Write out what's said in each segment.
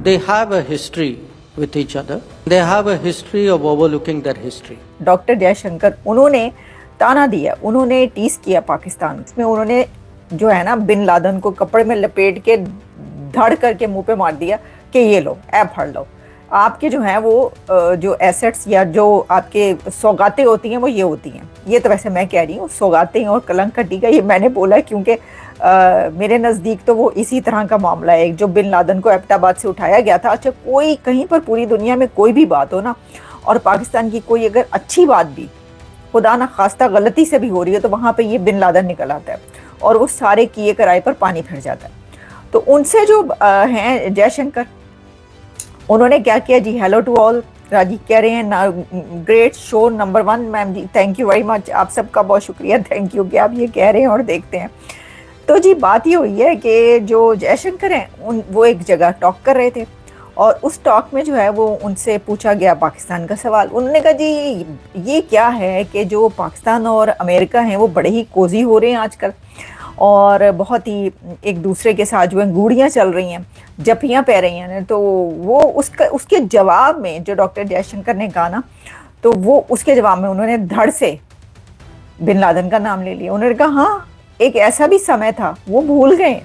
they have a history with each other. They have a history of overlooking their history. Doctor Jaishankar उन्होंने ताना दिया, उन्होंने टीस किया पाकिस्तान में, उन्होंने जो है ना बिन लादेन को कपड़े में लपेट के धड़ करके मुंह पे मार दिया कि ये लो ऐप फड़ लो, आपके जो हैं वो जो एसेट्स या जो आपके सौगातें होती हैं वो ये होती हैं। ये तो वैसे मैं कह रही हूँ सौगातें और कलंक कटी का, ये मैंने बोला है क्योंकि मेरे नज़दीक तो वो इसी तरह का मामला है जो बिन लादेन को एबटाबाद से उठाया गया था। अच्छा, कोई कहीं पर पूरी दुनिया में कोई भी बात हो ना और पाकिस्तान की कोई अगर अच्छी बात भी खुदा ना खास्ता गलती से भी हो रही है तो वहाँ पे ये बिन लादेन निकल आता है और वो सारे किए कराए पर पानी फिर जाता है। तो उनसे जो हैं जयशंकर, उन्होंने क्या किया जी, हेलो टू ऑल, राजी कह रहे हैं great show number 1 ma'am ji, thank you very much, आप सबका बहुत शुक्रिया, थैंक यू कि आप ये कह रहे हैं और देखते हैं। तो जी बात ये हुई है कि जो जयशंकर हैं वो एक जगह टॉक कर रहे थे और उस टॉक में जो है वो उनसे पूछा गया पाकिस्तान का सवाल। उन्होंने कहा जी ये क्या है कि जो पाकिस्तान और अमेरिका हैं वो बड़े ही कोजी हो रहे हैं आजकल और बहुत ही एक दूसरे के साथ जो है गूढ़ियाँ चल रही हैं, जफियाँ पै रही हैं। तो वो उसके जवाब में जो डॉक्टर जयशंकर ने कहा ना, तो वो उसके जवाब में उन्होंने धड़ से बिन लादेन का नाम ले लिया। उन्होंने कहा हाँ, एक ऐसा भी समय था, वो भूल गए,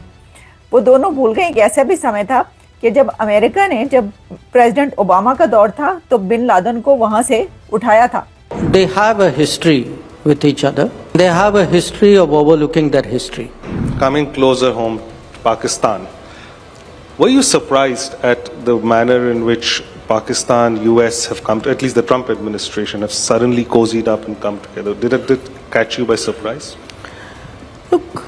वो दोनों भूल गए कि ऐसा भी समय था कि जब अमेरिका ने, जब प्रेसिडेंट ओबामा का दौर था तो बिन लादेन को वहाँ से उठाया था। They have a history with each other. They have a history of overlooking their history. Coming closer home, Pakistan. Were you surprised at the manner in which Pakistan, US have come to, at least the Trump administration, have suddenly cozied up and come together? Did it catch you by surprise? Look,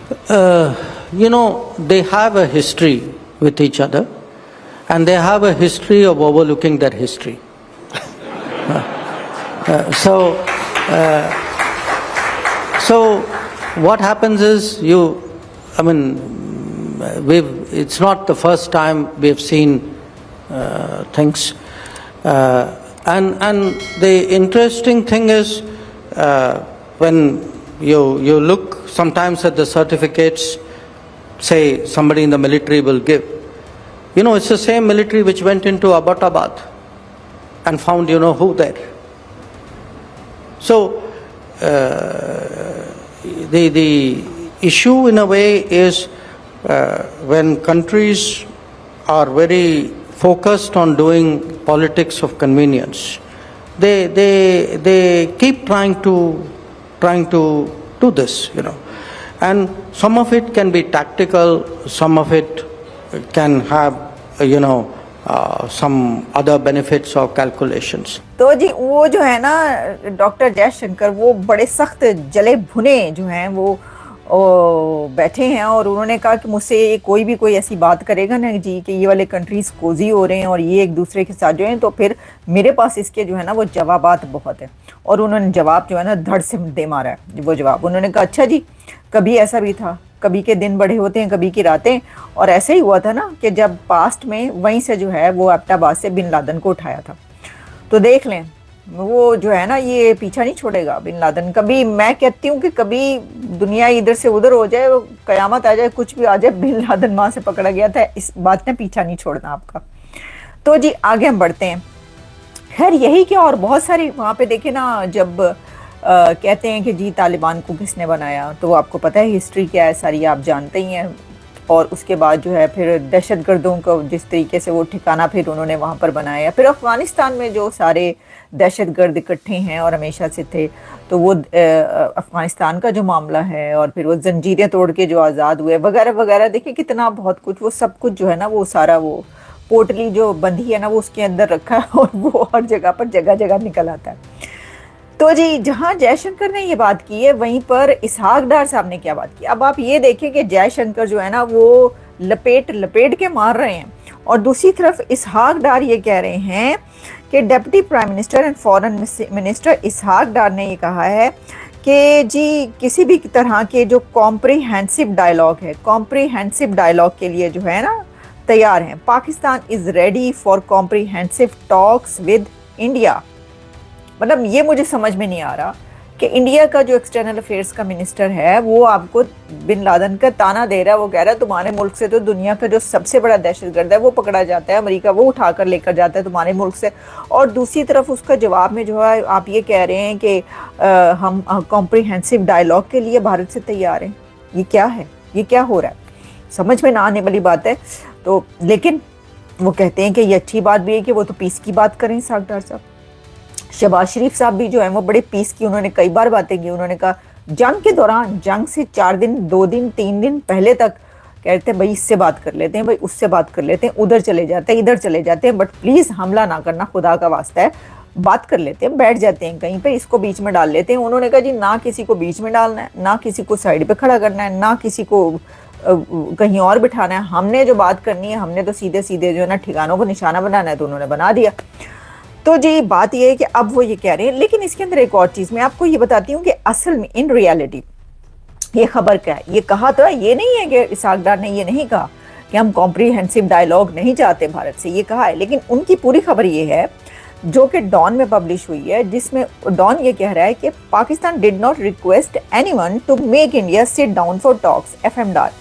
they have a history with each other and they have a history of overlooking their history. So what happens is it's not the first time we've seen things. And the interesting thing is when you look sometimes at the certificates, say somebody in the military will give, it's the same military which went into Abbottabad and found who there. So the issue in a way is when countries are very focused on doing politics of convenience, they keep trying to do this, and some of it can be tactical, some of it can have some other benefits or calculations. तो जी वो जो है ना doctor Jaishankar वो बड़े सख्त जले भुने जो हैं वो बैठे हैं और उन्होंने कहा कि मुझसे कोई भी कोई ऐसी बात करेगा ना जी कि ये वाले कंट्रीज कोजी हो रहे हैं और ये एक दूसरे के साथ जो हैं, तो फिर मेरे पास इसके जो है ना वो जवाबात बहुत है। और उन्होंने जवाब जो है ना धड़ से दे मारा है वो जवाब। उन्होंने कहा अच्छा जी, कभी ऐसा भी था, कभी के दिन बड़े होते हैं कभी की रातें, और ऐसे ही हुआ था ना कि जब पास्ट में वहीं से जो है वो एबटाबाद से बिन लादेन को उठाया था। तो देख लें वो जो है ना ये पीछा नहीं छोड़ेगा बिन लादेन। कभी मैं कहती हूँ कि कभी दुनिया इधर से उधर हो जाए, कयामत आ जाए, कुछ भी आ जाए, बिन लादेन वहाँ से पकड़ा गया था, इस बात ने पीछा नहीं छोड़ना आपका। तो जी आगे हम बढ़ते हैं। खैर यही क्या और बहुत सारी वहाँ पे देखे ना, जब कहते हैं कि जी तालिबान को किसने बनाया, तो आपको पता है हिस्ट्री क्या है सारी, आप जानते ही हैं। और उसके बाद जो है फिर दहशतगर्दों को जिस तरीके से वो ठिकाना फिर उन्होंने वहाँ पर बनाया, फिर अफ़गानिस्तान में जो सारे दहशतगर्द इकट्ठे हैं और हमेशा से थे, तो वो अफ़गानिस्तान का जो मामला है, और फिर वो जंजीरें तोड़ के जो आज़ाद हुए वगैरह वगैरह, देखिए कितना बहुत कुछ, वो सब कुछ जो है ना वो सारा वो पोटली जो बंधी है ना वो उसके अंदर रखा है और वो हर जगह पर जगह जगह निकल आता है। तो जी जहां जयशंकर ने ये बात की है वहीं पर इसहाक डार साहब ने क्या बात की। अब आप ये देखें कि जयशंकर जो है ना वो लपेट के मार रहे हैं, और दूसरी तरफ इसहाक डार ये कह रहे हैं कि deputy prime minister and foreign minister Ishaq Dar ने ये कहा है कि जी किसी भी तरह के जो कॉम्प्रिहेंसिव डायलॉग है, कॉम्प्रिहेंसिव डायलॉग के लिए जो है ना तैयार हैं। Pakistan is ready for comprehensive talks with India. मतलब ये मुझे समझ में नहीं आ रहा कि इंडिया का जो एक्सटर्नल अफेयर्स का मिनिस्टर है वो आपको बिन लादेन का ताना दे रहा है। वो कह रहा है तुम्हारे मुल्क से तो दुनिया का जो सबसे बड़ा दहशतगर्द है वो पकड़ा जाता है, अमेरिका वो उठाकर लेकर जाता है तुम्हारे मुल्क से। और दूसरी तरफ उसका जवाब में जो है आप ये कह रहे हैं कि हम कॉम्प्रिहेंसिव डायलॉग के लिए भारत से तैयार हैं। ये क्या है, ये क्या हो रहा है, समझ में ना आने वाली बात है। तो लेकिन वो कहते हैं कि ये अच्छी बात भी है कि वो तो पीस की बात करें। सागदार साहब, शहबाज शरीफ साहब भी जो है वो बड़े पीस की, उन्होंने कई बार बातें की। उन्होंने कहा जंग के दौरान, जंग से 4 दिन 2 दिन 3 दिन पहले तक कहते हैं भाई इससे बात कर लेते हैं, भाई उससे बात कर लेते हैं, उधर चले जाते हैं, इधर चले जाते हैं, बट प्लीज़ हमला ना करना, खुदा का वास्ता है, बात कर लेते हैं, बैठ जाते हैं कहीं पे, इसको बीच में डाल लेते हैं। उन्होंने कहा जी ना किसी को बीच में डालना है, ना किसी को साइड पे खड़ा करना है, ना किसी को कहीं और बिठाना है। हमने जो बात करनी है, हमने तो सीधे सीधे जो है ना ठिकानों को निशाना बनाना है, तो उन्होंने बना दिया। तो जी बात ये है कि अब वो ये कह रहे हैं। लेकिन इसके अंदर एक और चीज़ मैं आपको ये बताती हूँ कि असल में इन रियलिटी ये खबर क्या है। ये कहा तो ये नहीं है कि इसाकदार ने ये नहीं कहा कि हम कॉम्प्रिहेंसिव डायलॉग नहीं चाहते भारत से, ये कहा है। लेकिन उनकी पूरी खबर ये है जो कि डॉन में पब्लिश हुई है, जिसमें डॉन ये कह रहा है कि Pakistan did not request anyone to make India sit down for talks. FM Dar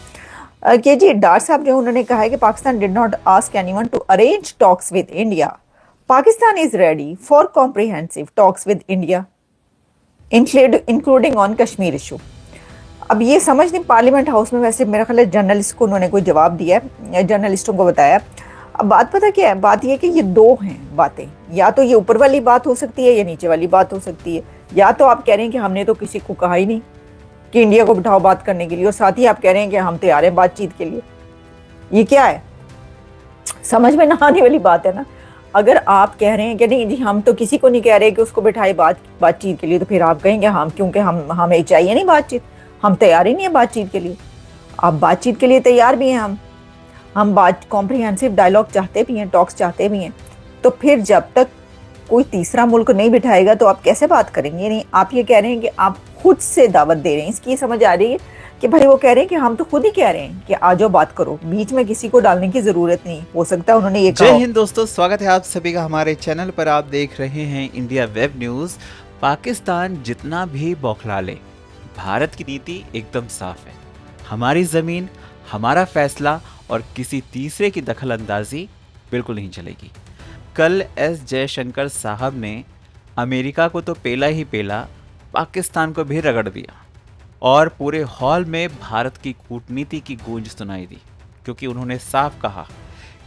के जी डार साहब जो उन्होंने कहा है कि Pakistan did not ask anyone to arrange talks with India. Pakistan is ready for comprehensive talks with India, including on Kashmir issue. अब ये समझ नहीं, पार्लियामेंट हाउस में वैसे मेरा ख्याल है जर्नलिस्ट को उन्होंने कोई जवाब दिया है, जर्नलिस्टों को बताया। अब बात पता क्या है, बात ये कि ये दो हैं बातें, या तो ये ऊपर वाली बात हो सकती है या नीचे वाली बात हो सकती है। या तो आप कह रहे हैं कि हमने तो किसी को कहा ही नहीं कि इंडिया को बिठाओ बात करने के लिए, और साथ ही आप कह रहे हैं कि हम तैयार हैं बातचीत के लिए। ये क्या है, समझ में ना आने वाली बात है ना। अगर आप कह रहे हैं कि नहीं जी हम तो किसी को नहीं कह रहे कि उसको बिठाए बातचीत के लिए, तो फिर आप कहेंगे हम, क्योंकि हमें चाहिए नहीं बातचीत, हम तैयार ही नहीं है बातचीत के लिए। आप बातचीत के लिए तैयार भी हैं, हम बात कॉम्प्रिहेंसिव डायलॉग चाहते भी हैं, टॉक्स चाहते भी हैं। तो फिर जब तक कोई तीसरा मुल्क नहीं बिठाएगा तो आप कैसे बात करेंगे। नहीं, आप ये कह रहे हैं कि आप खुद से दावत दे रहे हैं। इसकी समझ आ रही है कि भाई वो कह रहे हैं कि हम तो खुद ही कह रहे हैं कि आ जाओ बात करो, बीच में किसी को डालने की जरूरत नहीं। हो सकता है उन्होंने ये कहा। जय हिंद दोस्तों, स्वागत है आप सभी का हमारे चैनल पर। आप देख रहे हैं इंडिया वेब न्यूज। पाकिस्तान जितना भी बौखला ले, भारत की नीति एकदम साफ है। हमारी जमीन, हमारा फैसला और किसी तीसरे की दखल अंदाजी बिल्कुल नहीं चलेगी। कल एस जयशंकर साहब ने अमेरिका को तो पेला ही पेला, पाकिस्तान को भी रगड़ दिया और पूरे हॉल में भारत की कूटनीति की गूंज सुनाई दी, क्योंकि उन्होंने साफ कहा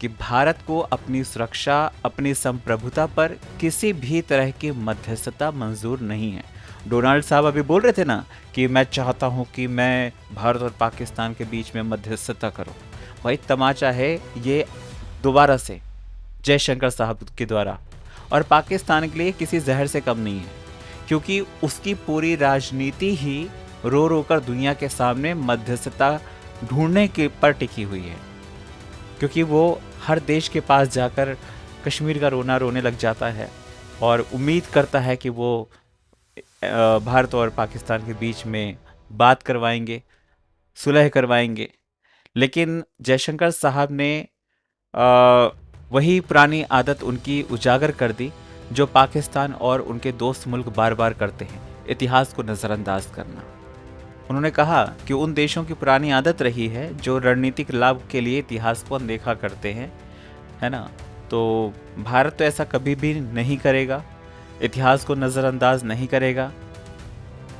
कि भारत को अपनी सुरक्षा, अपनी संप्रभुता पर किसी भी तरह की मध्यस्थता मंजूर नहीं है। डोनाल्ड साहब अभी बोल रहे थे ना कि मैं चाहता हूं कि मैं भारत और पाकिस्तान के बीच में मध्यस्थता करूं। वही तमाचा है ये दोबारा से जयशंकर साहब के द्वारा, और पाकिस्तान के लिए किसी जहर से कम नहीं है, क्योंकि उसकी पूरी राजनीति ही रो रो कर दुनिया के सामने मध्यस्थता ढूंढने के पर टिकी हुई है। क्योंकि वो हर देश के पास जाकर कश्मीर का रोना रोने लग जाता है और उम्मीद करता है कि वो भारत और पाकिस्तान के बीच में बात करवाएंगे, सुलह करवाएंगे। लेकिन जयशंकर साहब ने वही पुरानी आदत उनकी उजागर कर दी जो पाकिस्तान और उनके दोस्त मुल्क बार बार करते हैं, इतिहास को नज़रअंदाज करना। उन्होंने कहा कि उन देशों की पुरानी आदत रही है जो रणनीतिक लाभ के लिए इतिहास को अनदेखा करते हैं, है ना। तो भारत तो ऐसा कभी भी नहीं करेगा, इतिहास को नज़रअंदाज नहीं करेगा।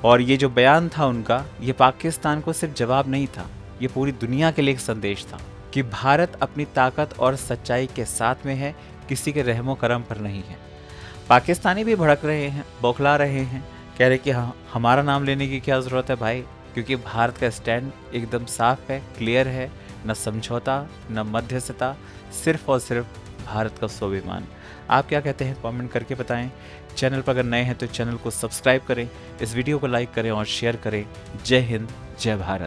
और ये जो बयान था उनका, ये पाकिस्तान को सिर्फ जवाब नहीं था, ये पूरी दुनिया के लिए एक संदेश था कि भारत अपनी ताकत और सच्चाई के साथ में है, किसी के रहमो करम पर नहीं है। पाकिस्तानी भी भड़क रहे हैं, बौखला रहे हैं, कह रहे कि हाँ हमारा नाम लेने की क्या ज़रूरत है भाई, क्योंकि भारत का स्टैंड एकदम साफ है, क्लियर है, न समझौता न मध्यस्थता, सिर्फ और सिर्फ भारत का स्वाभिमान। आप क्या कहते हैं कमेंट करके बताएं। चैनल पर अगर नए हैं तो चैनल को सब्सक्राइब करें, इस वीडियो को लाइक करें और शेयर करें। जय हिंद, जय भारत।